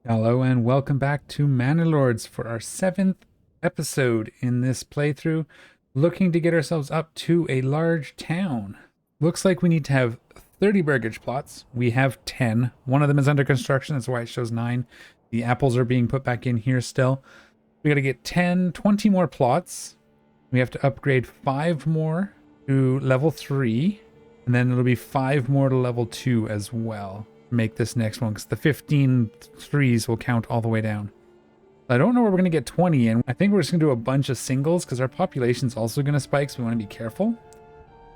Hello and welcome back to Manor Lords for our 7th episode in this playthrough, looking to get ourselves up to a large town. Looks like we need to have 30 burgage plots. We have 10. One of them is under construction, that's why it shows 9. The apples are being put back in here still. We gotta get 20 more plots. We have to upgrade 5 more to level 3, and then it'll be 5 more to level 2 as well. Make this next one, because the 15 threes will count all the way down. I don't know where we're going to get 20 in. I think we're just going to do a bunch of singles because our population's also going to spike, so we want to be careful.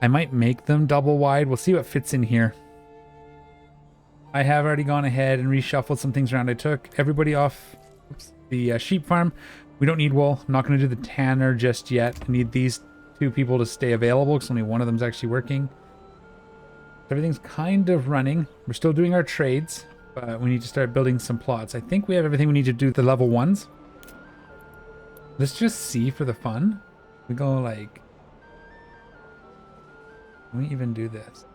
I might make them double wide. We'll see what fits in here. I have already gone ahead and reshuffled some things around. I took everybody off the sheep farm. We don't need wool. I'm not going to do the tanner just yet. I need these 2 people to stay available because only one of them's actually working. Everything's kind of running. We're still doing our trades, but we need to start building some plots. I think we have everything we need to do the level 1s. Let's just see for the fun. We go like... Can we even do this?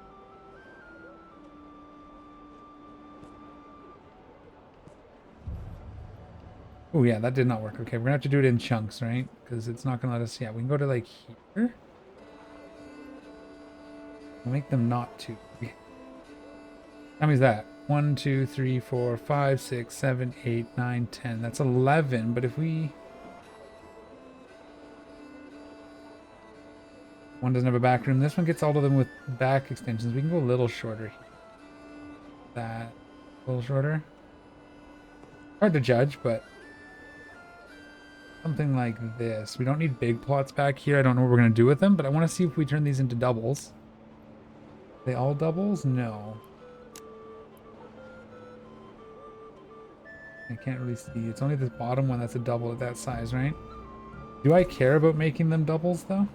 Oh yeah, that did not work. Okay, we're gonna have to do it in chunks, right? Because it's not gonna let us... Yeah, we can go to like here. We'll make them not too... How many is that? 1, 2, 3, 4, 5, 6, 7, 8, 9, 10. That's 11, but if we... One doesn't have a back room. This one gets all of them with back extensions. We can go a little shorter here. That, a little shorter. Hard to judge, but... Something like this. We don't need big plots back here. I don't know what we're going to do with them, but I want to see if we turn these into doubles. Are they all doubles? No. I can't really see. It's only this bottom one that's a double at that size, right? Do I care about making them doubles, though?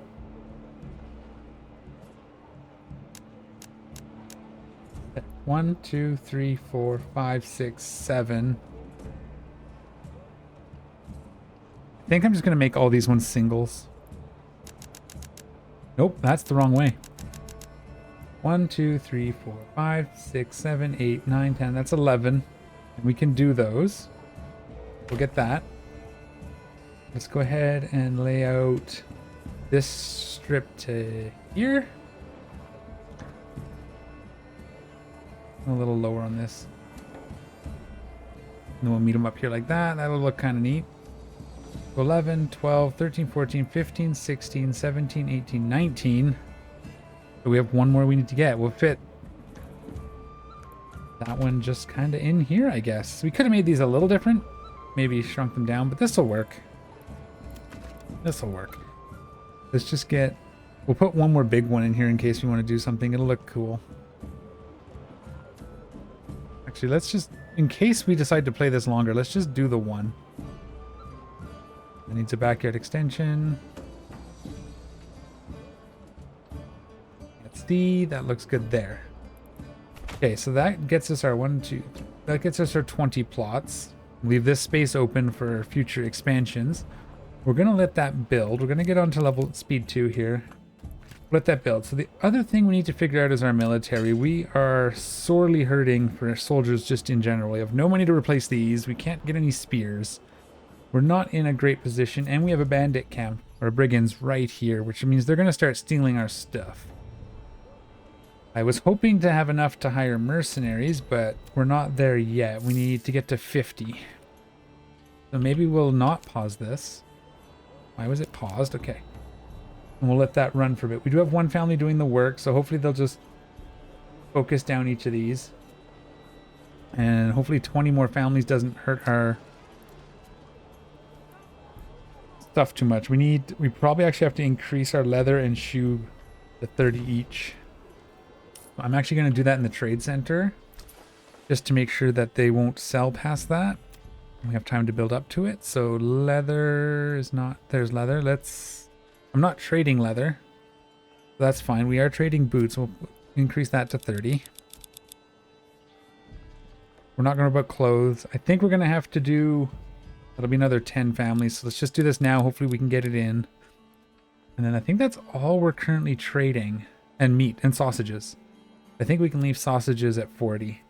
Okay. 1, 2, 3, 4, 5, 6, 7. I think I'm just going to make all these ones singles. Nope, that's the wrong way. 1, 2, 3, 4, 5, 6, 7, 8, 9, 10. That's 11. And we can do those. We'll get that. Let's go ahead and lay out this strip to here. A little lower on this. And then we'll meet them up here like that. That'll look kind of neat. 11, 12, 13, 14, 15, 16, 17, 18, 19. So we have one more we need to get. We'll fit that one just kind of in here, I guess. We could have made these a little different. Maybe shrunk them down, but this will work. This will work. Let's just get... We'll put one more big one in here in case we want to do something. It'll look cool. Actually, let's just... In case we decide to play this longer, let's just do the one. It needs a backyard extension. Let's see. That looks good there. Okay, so that gets us our 1, 2, that gets us our 20 plots. Leave this space open for future expansions. We're going to let that build. We're going to get onto level speed 2 here. Let that build. So the other thing we need to figure out is our military. We are sorely hurting for soldiers just in general. We have no money to replace these. We can't get any spears. We're not in a great position, and we have a bandit camp, or brigands right here, which means they're going to start stealing our stuff. I was hoping to have enough to hire mercenaries, but we're not there yet. We need to get to 50. So maybe we'll not pause this. Why was it paused? Okay. And we'll let that run for a bit. We do have one family doing the work, so hopefully they'll just focus down each of these. And hopefully 20 more families doesn't hurt our stuff too much. We probably actually have to increase our leather and shoe to 30 each. I'm actually going to do that in the trade center just to make sure that they won't sell past that. We have time to build up to it. So leather is not... There's leather. I'm not trading leather. So that's fine. We are trading boots. We'll increase that to 30. We're not going to put clothes. I think we're going to have to do... That'll be another 10 families. So let's just do this now. Hopefully we can get it in. And then I think that's all we're currently trading. And meat and sausages. I think we can leave sausages at 40.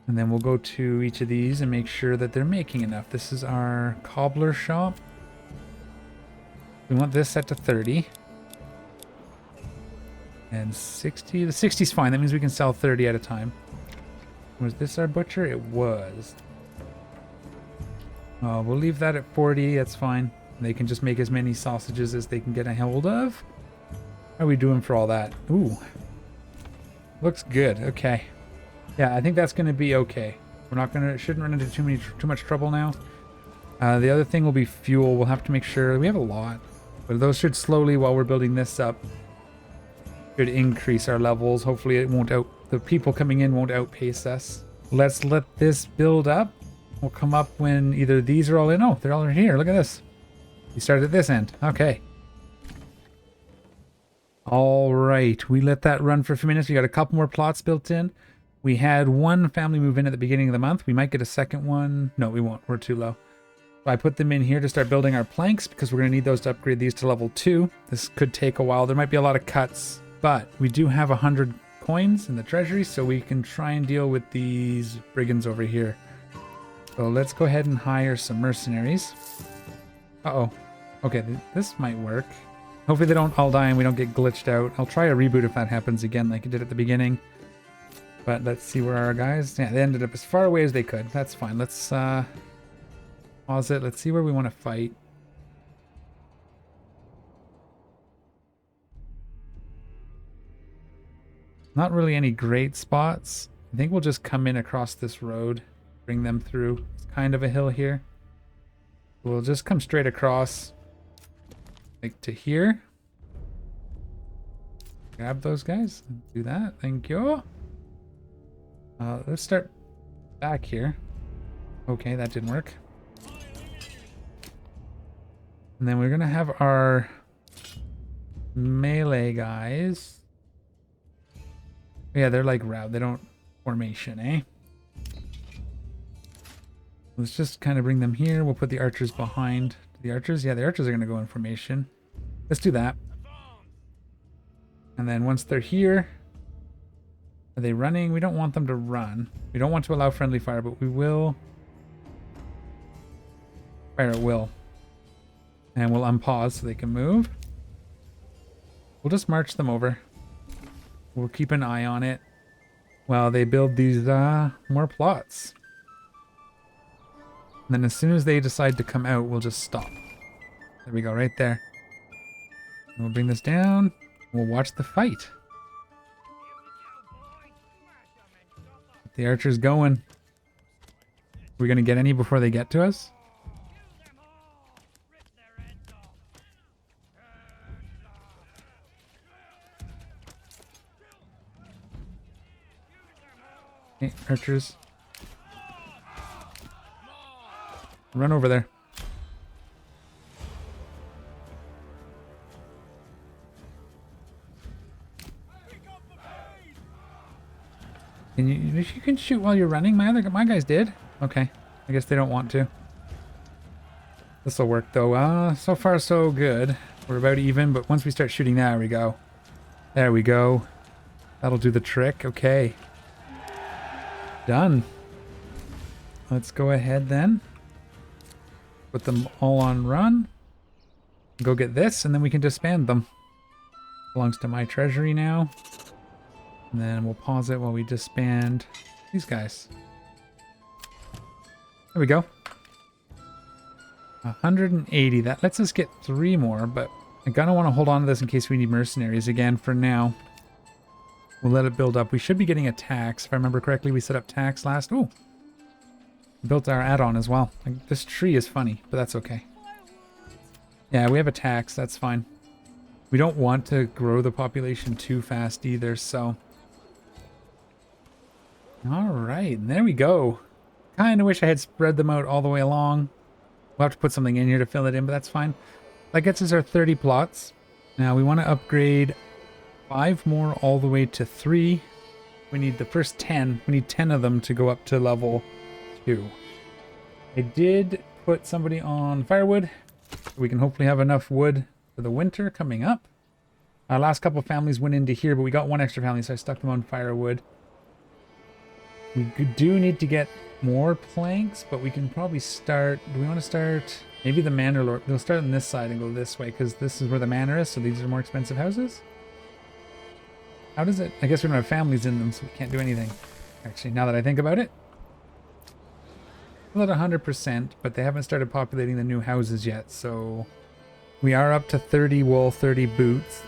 And then we'll go to each of these and make sure that they're making enough. This is our cobbler shop. We want this set to 30. And 60. The 60 is fine. That means we can sell 30 at a time. Was this our butcher? It was. We'll leave that at 40. That's fine. They can just make as many sausages as they can get a hold of. How are we doing for all that? Ooh. Looks good. Okay. Yeah, I think that's going to be okay. We're not going to, shouldn't run into too much trouble now. The other thing will be fuel. We'll have to make sure we have a lot, but those should slowly, while we're building this up, should increase our levels. Hopefully it won't the people coming in won't outpace us. Let's let this build up. We'll come up when either these are all in. Oh, they're all in here. Look at this. We started at this end. Okay. All right. We let that run for a few minutes. We got a couple more plots built in. We had one family move in at the beginning of the month. We might get a second one. No, we won't. We're too low. So I put them in here to start building our planks because we're going to need those to upgrade these to level 2. This could take a while. There might be a lot of cuts, but we do have 100 coins in the treasury, so we can try and deal with these brigands over here. So let's go ahead and hire some mercenaries. Uh-oh. Okay, this might work. Hopefully they don't all die and we don't get glitched out. I'll try a reboot if that happens again like it did at the beginning. But let's see where our guys... Yeah, they ended up as far away as they could. That's fine. Let's pause it. Let's see where we want to fight. Not really any great spots. I think we'll just come in across this road. Bring them through. It's kind of a hill here. We'll just come straight across. Like to here. Grab those guys. Do that. Thank you. Let's start back here. Okay, that didn't work. And then we're going to have our melee guys. Yeah, they're like route. They don't formation, eh? Let's just kind of bring them here. We'll put the archers behind. The archers? Yeah, the archers are going to go in formation. Let's do that. And then once they're here, are they running? We don't want them to run. We don't want to allow friendly fire, but we will fire at will. And we'll unpause so they can move. We'll just march them over. We'll keep an eye on it while they build these more plots. And then as soon as they decide to come out, we'll just stop. There we go, right there. And we'll bring this down. We'll watch the fight. Get the archers going. Are we going to get any before they get to us? Okay, archers. Run over there. Can you can shoot while you're running? My guys did. Okay. I guess they don't want to. This will work though. So far so good. We're about even, but once we start shooting, there we go. There we go. That'll do the trick. Okay. Done. Let's go ahead then. Put them all on run. Go get this, and then we can disband them. Belongs to my treasury now. And then we'll pause it while we disband these guys. There we go. 180. That lets us get 3 more, but I kind of want to hold on to this in case we need mercenaries again for now. We'll let it build up. We should be getting a tax. If I remember correctly, we set up tax last. Ooh. Built our add-on as well. Like, this tree is funny, but that's okay. Yeah, we have a tax. That's fine. We don't want to grow the population too fast either, so... Alright, there we go. Kind of wish I had spread them out all the way along. We'll have to put something in here to fill it in, but that's fine. That gets us our 30 plots. Now we want to upgrade 5 more all the way to 3. We need the first 10. We need 10 of them to go up to level 2. I did put somebody on firewood. We can hopefully have enough wood for the winter coming up. Our last couple families went into here, but we got one extra family, so I stuck them on firewood. do need to get more planks, but we can probably start. Do we want to start? Maybe the Manor Lord. We'll start on this side and go this way because this is where the manor is. So these are more expensive houses. How does it? I guess we don't have families in them, so we can't do anything. Actually, now that I think about it, still at 100%, but they haven't started populating the new houses yet. So we are up to 30 wool, 30 boots.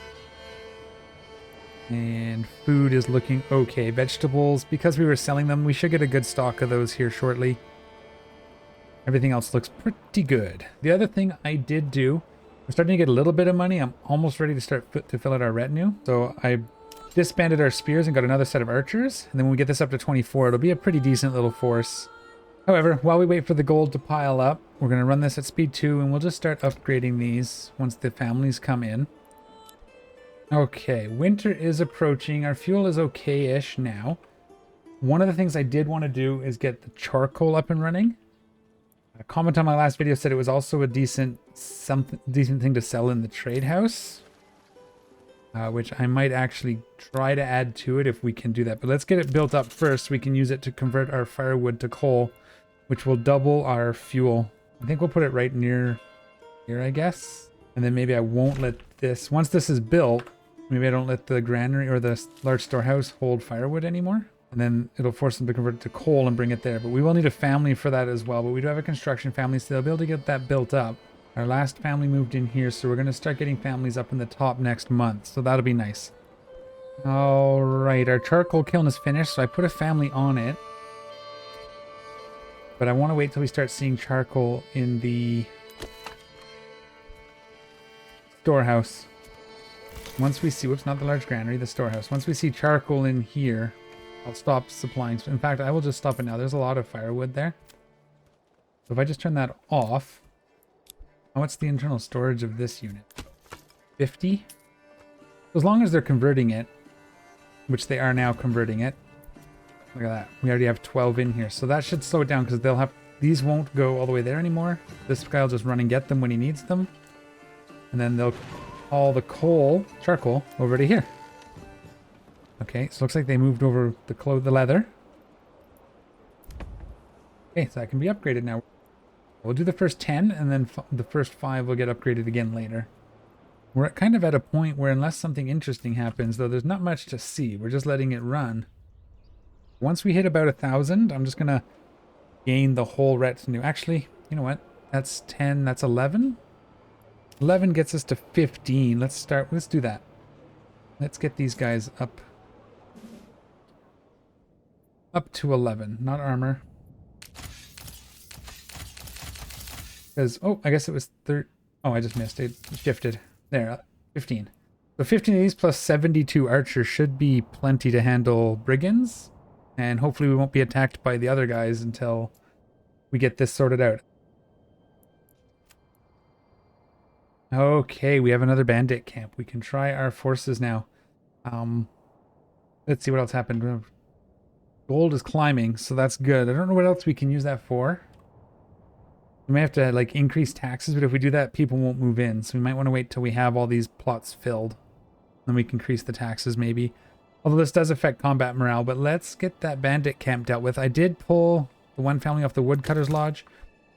And food is looking okay. Vegetables, because we were selling them, we should get a good stock of those here shortly. Everything else looks pretty good. The other thing I did do, we're starting to get a little bit of money. I'm almost ready to start to fill out our retinue. So I disbanded our spears and got another set of archers. And then when we get this up to 24, it'll be a pretty decent little force. However, while we wait for the gold to pile up, we're going to run this at speed 2 and we'll just start upgrading these once the families come in. Okay, winter is approaching. Our fuel is okay-ish now. One of the things I did want to do is get the charcoal up and running. A comment on my last video said it was also a decent thing to sell in the trade house, which I might actually try to add to it if we can do that. But let's get it built up first. We can use it to convert our firewood to coal, which will double our fuel. I think we'll put it right near here, I guess. And then maybe I won't let this, once this is built, maybe I don't let the granary or the large storehouse hold firewood anymore. And then it'll force them to convert it to coal and bring it there. But we will need a family for that as well. But we do have a construction family, so they'll be able to get that built up. Our last family moved in here, so we're going to start getting families up in the top next month. So that'll be nice. All right, our charcoal kiln is finished, so I put a family on it. But I want to wait till we start seeing charcoal in the storehouse. Once we see, whoops, not the large granary, the storehouse. Once we see charcoal in here, I'll stop supplying. In fact, I will just stop it now. There's a lot of firewood there. So if I just turn that off, what's the internal storage of this unit? 50? As long as they're converting it, which they are now converting it. Look at that. We already have 12 in here. So that should slow it down because they'll have, these won't go all the way there anymore. This guy will just run and get them when he needs them. And then they'll haul the charcoal over to here. Okay, so it looks like they moved over the leather. Okay, so that can be upgraded now. We'll do the first 10, and then the first 5 will get upgraded again later. We're kind of at a point where unless something interesting happens, though there's not much to see. We're just letting it run. Once we hit about 1,000, I'm just going to gain the whole retinue. Actually, you know what? That's 10, that's 11. 11 gets us to 15. Let's do that. Let's get these guys up to 11, not armor. Because, oh, I guess it was oh, I just missed it. Shifted. There, 15. So 15 of these plus 72 archers should be plenty to handle brigands. And hopefully we won't be attacked by the other guys until we get this sorted out. Okay, we have another bandit camp. We can try our forces now. Let's see what else happened. Gold is climbing, so that's good. I don't know what else we can use that for. We may have to like increase taxes, but if we do that, people won't move in. So we might want to wait till we have all these plots filled. Then we can increase the taxes maybe. Although this does affect combat morale, but let's get that bandit camp dealt with. I did pull the one family off the woodcutter's lodge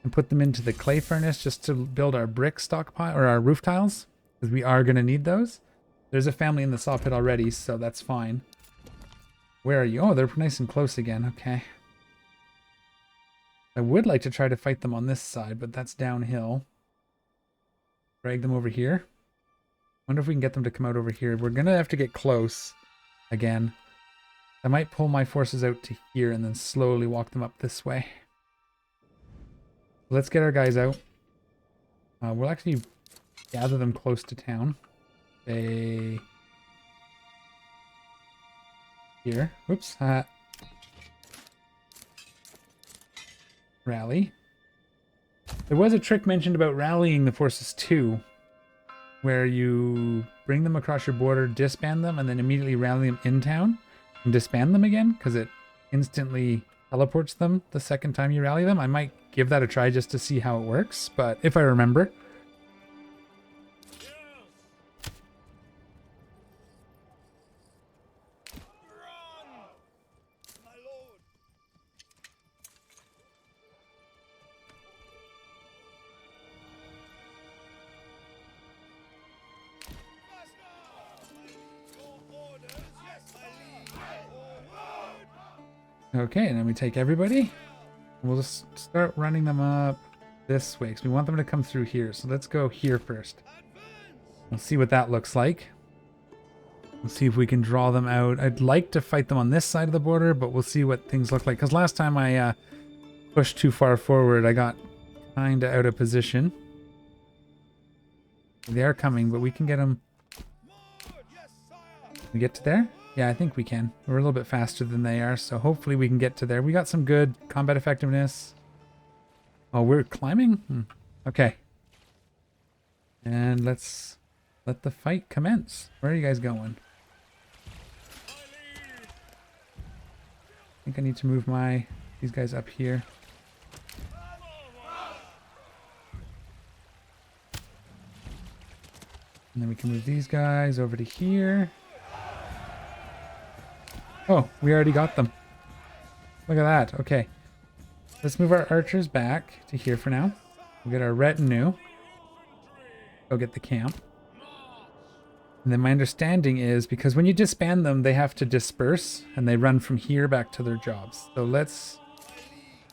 and put them into the clay furnace just to build our brick stockpile or our roof tiles, because we are going to need those. There's a family in the saw pit already, so that's fine. Where are you? Oh, they're nice and close again. Okay. I would like to try to fight them on this side, but that's downhill. Drag them over here. Wonder if we can get them to come out over here. We're going to have to get close again. I might pull my forces out to here and then slowly walk them up this way. Let's get our guys out. We'll actually gather them close to town. Here. Whoops. Rally. There was a trick mentioned about rallying the forces too, where you bring them across your border, disband them, and then immediately rally them in town and disband them again, because it instantly teleports them the second time you rally them. I might give that a try just to see how it works, but if I remember. Okay, and then we take everybody. We'll just start running them up this way because we want them to come through here. So let's go here first. We'll see what that looks like. We'll see if we can draw them out. I'd like to fight them on this side of the border, but we'll see what things look like. Because last time I pushed too far forward, I got kind of out of position. They are coming, but we can get them. We get to there? Yeah, I think we can. We're a little bit faster than they are, so hopefully we can get to there. We got some good combat effectiveness. Oh, we're climbing? Okay. And let's let the fight commence. Where are you guys going? I think I need to move these guys up here. And then we can move these guys over to here. Oh, we already got them. Look at that. Okay. Let's move our archers back to here for now. We'll get our retinue. Go get the camp. And then my understanding is because when you disband them, they have to disperse and they run from here back to their jobs. So let's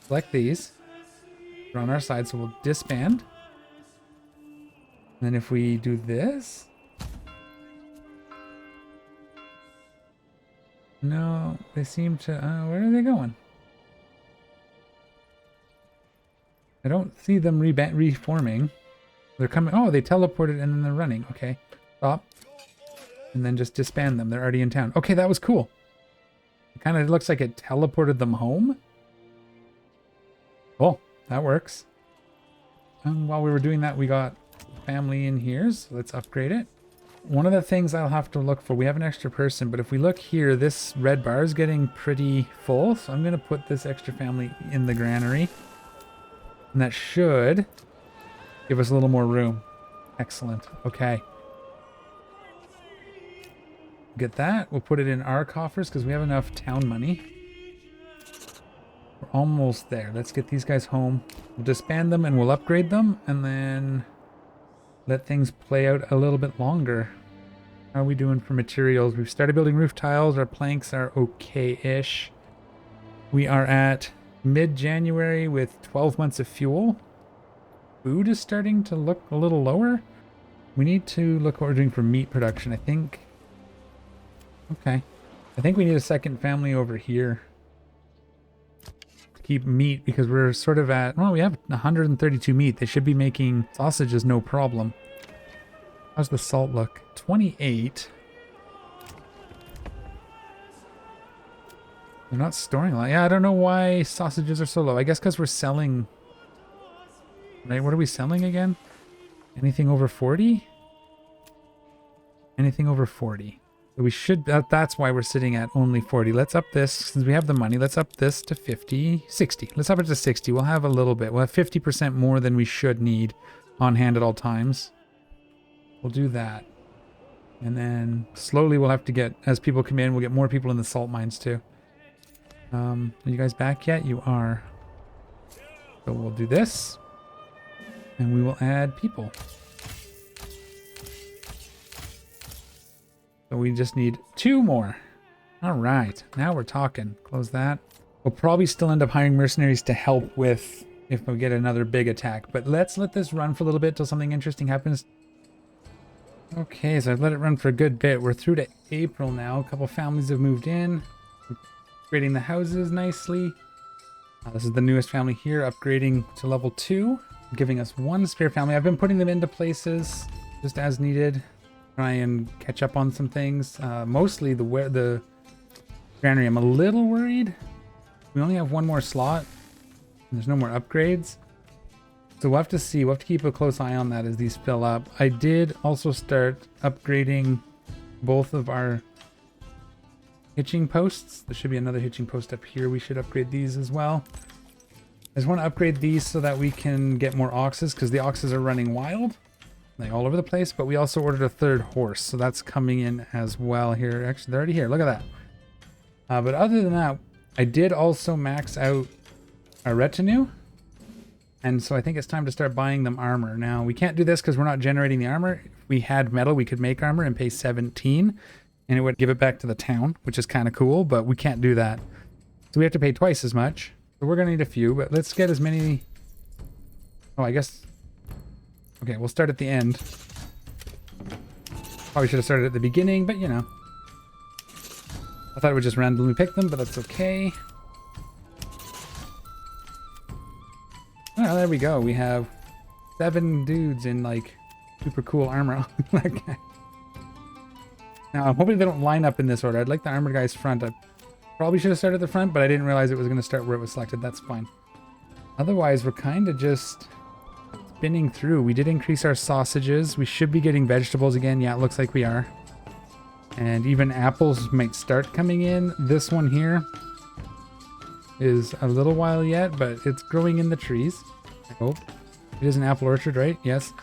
select these. They're on our side, so we'll disband. And then if we do this. No, they seem to... where are they going? I don't see them reforming. They're coming... Oh, they teleported and then they're running. Okay. Stop. And then just disband them. They're already in town. Okay, that was cool. It kind of looks like it teleported them home. Cool. That works. And while we were doing that, we got family in here. So let's upgrade it. One of the things I'll have to look for, we have an extra person, but if we look here, this red bar is getting pretty full. So I'm going to put this extra family in the granary. And that should give us a little more room. Excellent. Okay. Get that. We'll put it in our coffers because we have enough town money. We're almost there. Let's get these guys home. We'll disband them and we'll upgrade them and then let things play out a little bit longer. How are we doing for materials? We've started building roof tiles. Our planks are okay-ish. We are at mid-January with 12 months of fuel. Food is starting to look a little lower. We need to look what we're doing for meat production. I think... Okay. I think we need a second family over here. To keep meat because we're sort of at... Well, we have 132 meat. They should be making sausages no problem. How's the salt look? 28. They're not storing a lot. Yeah, I don't know why sausages are so low. I guess because we're selling... Right, what are we selling again? Anything over 40? Anything over 40. So we should... that's why we're sitting at only 40. Let's up this, since we have the money, let's up this to 50. 60. Let's up it to 60. We'll have a little bit. We'll have 50% more than we should need on hand at all times. We'll do that. And then slowly we'll have to get, as people come in, we'll get more people in the salt mines too. Are you guys back yet? You are. So we'll do this. And we will add people. So we just need 2 more. All right. Now we're talking. Close that. We'll probably still end up hiring mercenaries to help with if we get another big attack. But let's let this run for a little bit till something interesting happens. Okay, so I've let it run for a good bit. We're through to April now. A couple families have moved in. Upgrading the houses nicely. This is the newest family here, upgrading to level 2. Giving us 1 spare family. I've been putting them into places just as needed. Try and catch up on some things. Mostly the granary. I'm a little worried. We only have 1 more slot. And there's no more upgrades. So we'll have to see. We'll have to keep a close eye on that as these fill up. I did also start upgrading both of our hitching posts. There should be another hitching post up here. We should upgrade these as well. I just want to upgrade these so that we can get more oxes because the oxes are running wild. Like all over the place. But we also ordered a 3rd horse. So that's coming in as well here. Actually, they're already here. Look at that. But other than that, I did also max out our retinue. And so I think it's time to start buying them armor. Now, we can't do this because we're not generating the armor. If we had metal, we could make armor and pay 17. And it would give it back to the town, which is kind of cool, but we can't do that. So we have to pay twice as much. So we're going to need a few, but let's get as many... Oh, I guess... Okay, we'll start at the end. Probably should have started at the beginning, but you know. I thought it would just randomly pick them, but that's okay. Oh, there we go. We have 7 dudes in, like, super cool armor. Okay. Now, I'm hoping they don't line up in this order. I'd like the armored guy's front. I probably should have started at the front, but I didn't realize it was going to start where it was selected. That's fine. Otherwise, we're kind of just spinning through. We did increase our sausages. We should be getting vegetables again. Yeah, it looks like we are. And even apples might start coming in. This one here is a little while yet, but it's growing in the trees. I hope. It is an apple orchard, right? Yes.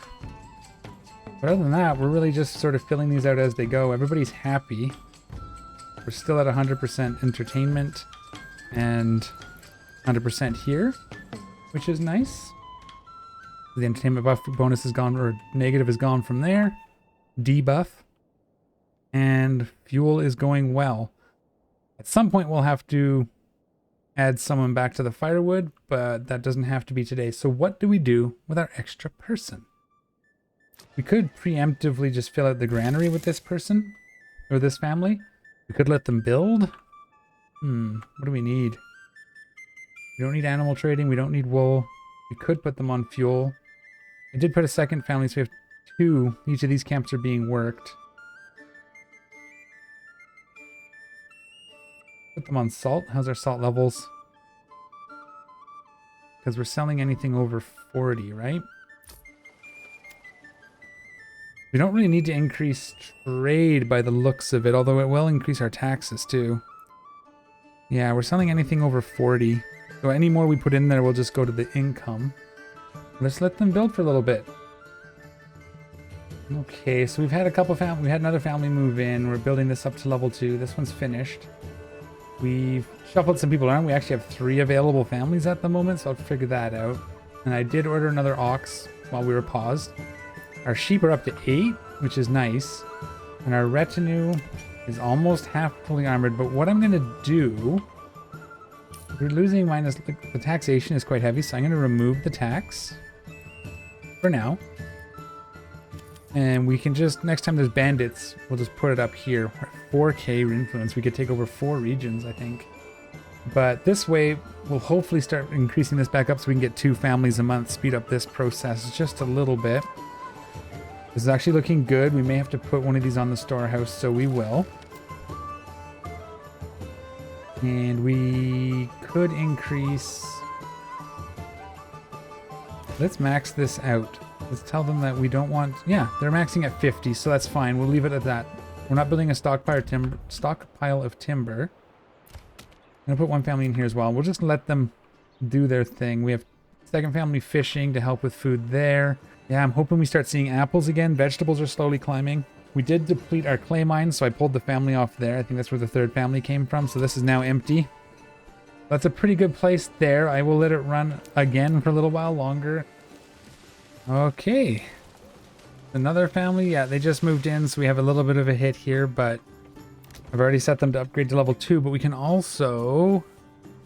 But other than that, we're really just sort of filling these out as they go. Everybody's happy. We're still at 100% entertainment and 100% here, which is nice. The entertainment buff bonus is gone, or negative is gone from there. Debuff. And fuel is going well. At some point we'll have to add someone back to the firewood, but that doesn't have to be today. So what do we do with our extra person? We could preemptively just fill out the granary with this person, or this family. We could let them build. What do we need? We don't need animal trading. We don't need wool. We could put them on fuel. I did put a second family, so we have 2. Each of these camps are being worked. Put them on salt. How's our salt levels? Because we're selling anything over 40, right? We don't really need to increase trade by the looks of it, although it will increase our taxes too. Yeah, we're selling anything over 40. So any more we put in there will just go to the income. Let's let them build for a little bit. Okay, so we've had a couple we had another family move in. We're building this up to level 2. This one's finished. We've shuffled some people around. We actually have 3 available families at the moment, so I'll figure that out. And I did order another ox while we were paused. Our sheep are up to 8, which is nice. And our retinue is almost half fully armored. But what I'm going to do... We're losing minus... The taxation is quite heavy, so I'm going to remove the tax. For now. And we can just... Next time there's bandits, we'll just put it up here. 4K influence. We could take over 4 regions, I think. But this way, we'll hopefully start increasing this back up so we can get 2 families a month. Speed up this process just a little bit. This is actually looking good. We may have to put one of these on the storehouse, so we will. And we could increase... Let's max this out. Let's tell them that we don't want... Yeah, they're maxing at 50, so that's fine. We'll leave it at that. We're not building a stockpile of timber. I'm going to put one family in here as well. We'll just let them do their thing. We have second family fishing to help with food there. Yeah, I'm hoping we start seeing apples again. Vegetables are slowly climbing. We did deplete our clay mines, so I pulled the family off there. I think that's where the third family came from, so this is now empty. That's a pretty good place there. I will let it run again for a little while longer. Okay. Another family. Yeah, they just moved in, so we have a little bit of a hit here, but I've already set them to upgrade to level 2, but we can also,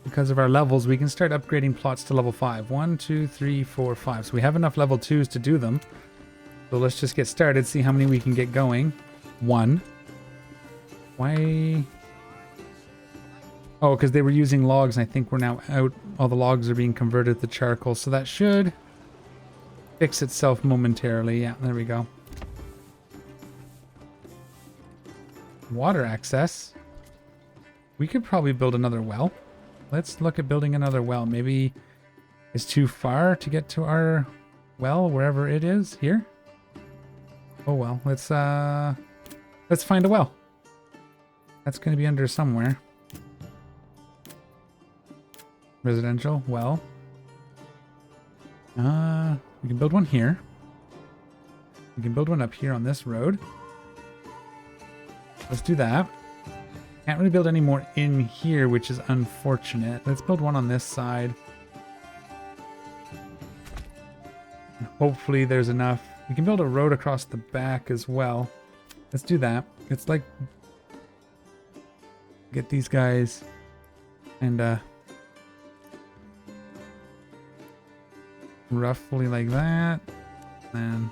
because of our levels, we can start upgrading plots to level 5. 1, 2, 3, 4, 5. So we have enough level 2s to do them. So let's just get started, see how many we can get going. 1. Why? Oh, because they were using logs, and I think we're now out. All the logs are being converted to charcoal, so that should fix itself momentarily. Yeah, there we go. Water access. We could probably build another well. Let's look at building another well. Maybe it's too far to get to our well, wherever it is. Here? Oh well, let's find a well. That's going to be under somewhere. Residential well. We can build one here. We can build one up here on this road. Let's do that. Can't really build any more in here, which is unfortunate. Let's build one on this side. Hopefully there's enough. We can build a road across the back as well. Let's do that. It's like... Get these guys And roughly like that. And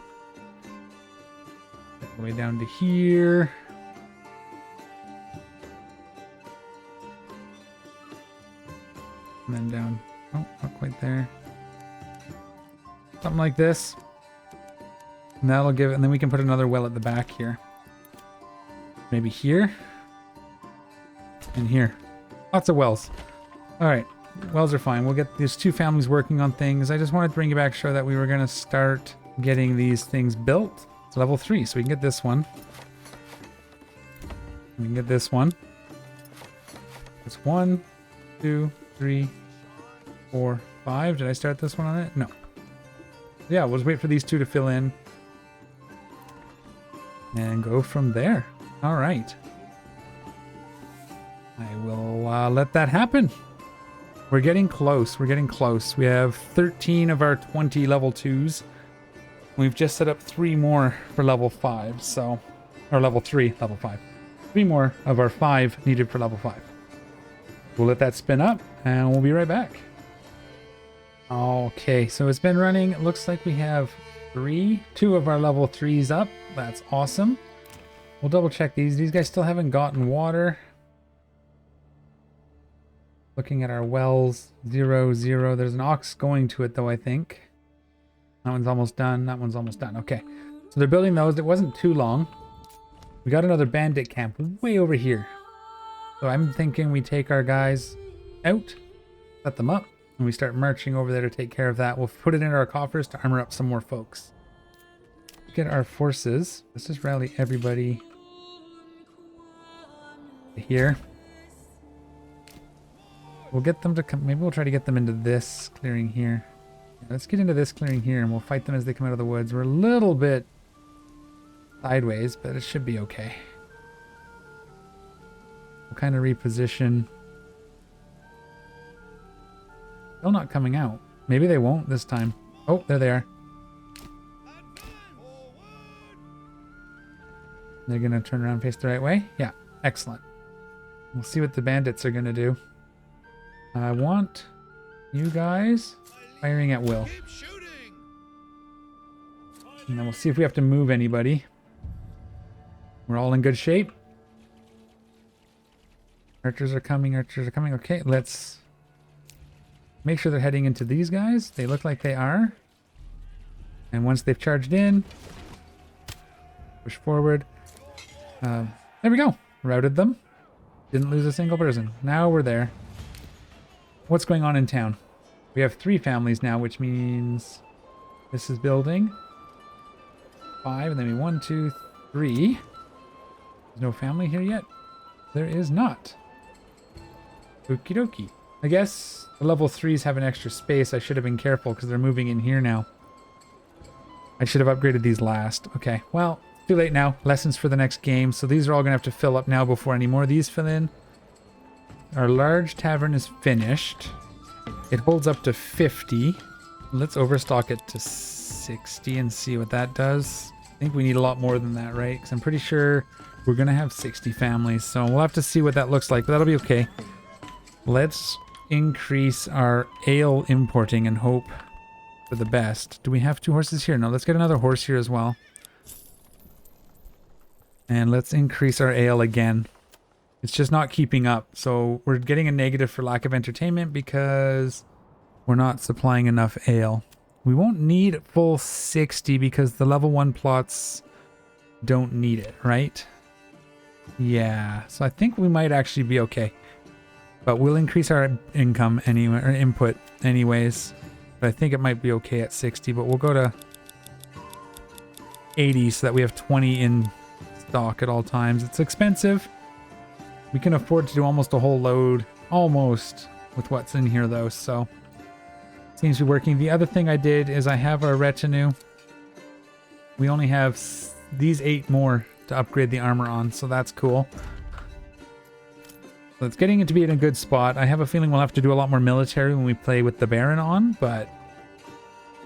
all the way down to here. And then down. Oh, not quite there. Something like this. And that'll give it, and then we can put another well at the back here. Maybe here. And here. Lots of wells. Alright. Wells are fine. We'll get these two families working on things. I just wanted to bring you back, show that we were going to start getting these things built. It's level 3, so we can get this one. We can get this one. It's 1, 2, 3, 4, 5. Did I start this one on it? No. Yeah, we'll just wait for these two to fill in. And go from there. Alright. I will let that happen. We're getting close. We're getting close. We have 13 of our 20 level 2s. We've just set up 3 more for level 5. So, or level 3, level 5. 3 more of our 5 needed for level 5. We'll let that spin up and we'll be right back. Okay, so it's been running. It looks like we have 2 of our level 3s up. That's awesome. We'll double check these. These guys still haven't gotten water. Looking at our wells, 0, 0. There's an ox going to it though, I think. That one's almost done. That one's almost done. Okay. So they're building those. It wasn't too long. We got another bandit camp way over here. So I'm thinking we take our guys out, set them up, and we start marching over there to take care of that. We'll put it in our coffers to armor up some more folks. Get our forces. Let's just rally everybody here. We'll get them to come. Maybe we'll try to get them into this clearing here. Yeah, let's get into this clearing here and we'll fight them as they come out of the woods. We're a little bit sideways, but it should be okay. We'll kind of reposition. Still not coming out. Maybe they won't this time. Oh, there they are. They're going to turn around and face the right way? Yeah, excellent. We'll see what the bandits are going to do. I want you guys firing at will. And then we'll see if we have to move anybody. We're all in good shape. Archers are coming, archers are coming. Okay, let's make sure they're heading into these guys. They look like they are. And once they've charged in, push forward. There we go. Routed them. Didn't lose a single person. Now we're there. What's going on in town? We have 3 families now, which means this is building 5, and then we 1, 2, 3. There's no family here yet. There is not. Okie dokie. I guess the level 3s have an extra space. I should have been careful because they're moving in here now. I should have upgraded these last. Okay, well, too late now. Lessons for the next game. So these are all going to have to fill up now before any more of these fill in. Our large tavern is finished. It holds up to 50. Let's overstock it to 60 and see what that does. I think we need a lot more than that, right? Because I'm pretty sure we're going to have 60 families. So we'll have to see what that looks like, but that'll be okay. Let's increase our ale importing and hope for the best. Do we have 2 horses here? No, let's get another horse here as well. And let's increase our ale again. It's just not keeping up. So we're getting a negative for lack of entertainment because we're not supplying enough ale. We won't need full 60 because the level 1 plots don't need it, right? Yeah, so I think we might actually be okay. But we'll increase our income anyway, or input anyways. But I think it might be okay at 60, but we'll go to 80 so that we have 20 in stock at all times. It's expensive. We can afford to do almost a whole load, almost, with what's in here though, so seems to be working. The other thing I did is I have our retinue. We only have these 8 more to upgrade the armor on, so that's cool. So it's getting it to be in a good spot. I have a feeling we'll have to do a lot more military when we play with the Baron on, but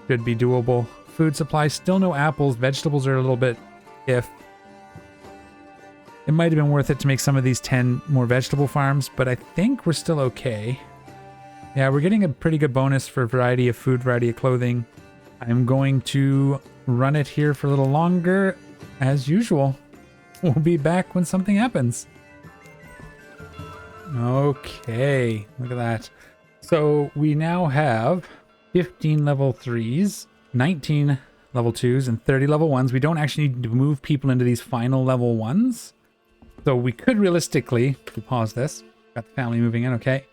should be doable. Food supply, still no apples. Vegetables are a little bit if. It might have been worth it to make some of these 10 more vegetable farms, but I think we're still okay. Yeah, we're getting a pretty good bonus for variety of food, variety of clothing. I'm going to run it here for a little longer, as usual. We'll be back when something happens. Okay, look at that. So we now have 15 level 3s, 19 level 2s, and 30 level 1s. We don't actually need to move people into these final level 1s. So we could realistically, if we pause this, got the family moving in, okay.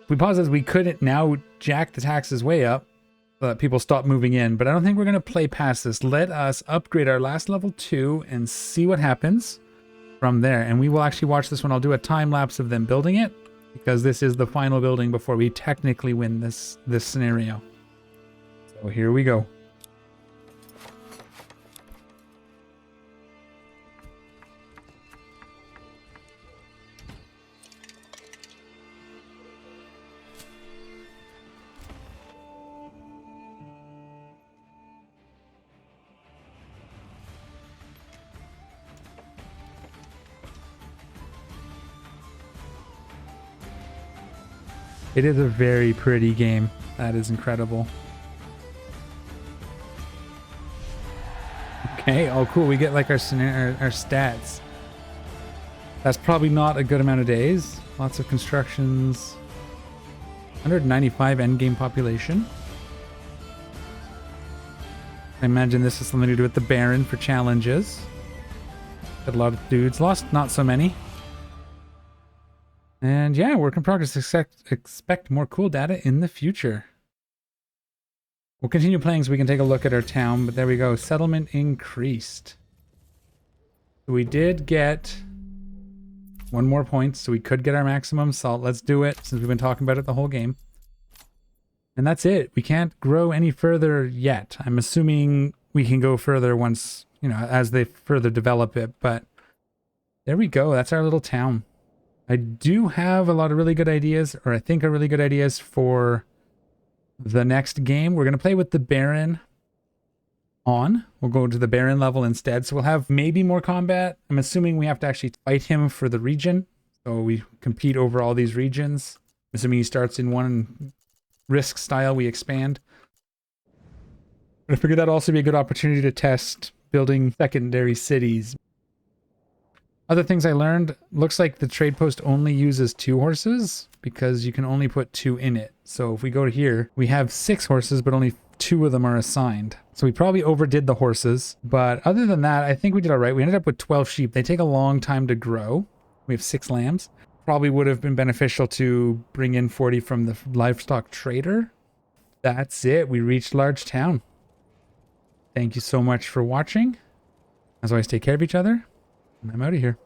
If we pause this, we could now jack the taxes way up so that people stop moving in, but I don't think we're going to play past this. Let us upgrade our last level 2 and see what happens from there. And we will actually watch this one. I'll do a time lapse of them building it, because this is the final building before we technically win this scenario. So here we go. It is a very pretty game. That is incredible. Okay, oh cool, we get like our stats. That's probably not a good amount of days. Lots of constructions. 195 endgame population. I imagine this is something to do with the Baron for challenges. Got a lot of dudes. Lost not so many. And yeah, work in progress. Expect more cool data in the future. We'll continue playing so we can take a look at our town, but there we go. Settlement increased. So we did get 1 more point, so we could get our maximum salt. Let's do it, since we've been talking about it the whole game. And that's it. We can't grow any further yet. I'm assuming we can go further once, you know, as they further develop it, but there we go. That's our little town. I do have a lot of really good ideas, or I think are really good ideas for the next game. We're going to play with the Baron on. We'll go to the Baron level instead. So we'll have maybe more combat. I'm assuming we have to actually fight him for the region. So we compete over all these regions. I'm assuming he starts in one risk style, we expand. But I figured that'd also be a good opportunity to test building secondary cities. Other things I learned, looks like the trade post only uses 2 horses because you can only put 2 in it. So if we go to here, we have 6 horses, but only 2 of them are assigned. So we probably overdid the horses. But other than that, I think we did all right. We ended up with 12 sheep. They take a long time to grow. We have 6 lambs. Probably would have been beneficial to bring in 40 from the livestock trader. That's it. We reached large town. Thank you so much for watching. As always, take care of each other. And I'm out of here.